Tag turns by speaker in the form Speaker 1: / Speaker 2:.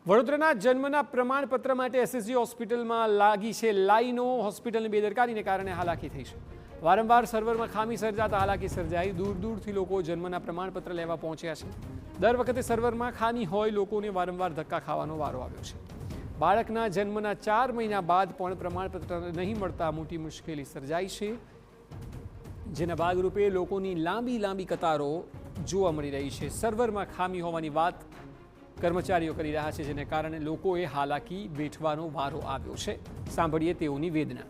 Speaker 1: વડોદરાના જન્મના પ્રમાણપત્ર માટે એસએસજી હોસ્પિટલમાં લાગી છે લાઈનો। હોસ્પિટલની બેદરકારીને કારણે હાલાકી થઈ છે। વારંવાર સર્વરમાં ખામી સર્જાતા હાલાકી સર્જાઈ। દૂર દૂરથી લોકો જન્મના પ્રમાણપત્ર લેવા પહોંચ્યા છે। દર વખતે સર્વરમાં ખામી હોય લોકોને વારંવાર ધક્કા ખાવાનો વારો આવ્યો છે। બાળકના જન્મના 4 મહિના બાદ પણ પ્રમાણપત્ર નહીં મળતા મોટી મુશ્કેલી સર્જાઈ છે, જેના ભાગરૂપે લોકોની લાંબી કતારો જોવા મળી રહી છે। સર્વરમાં ખામી હોવાની વાત કર્મચારીઓ કરી રહ્યા છે, જેને કારણે લોકોએ હાલાકી વેઠવાનો વારો આવ્યો છે। સાંભળીએ તેઓની વેદના।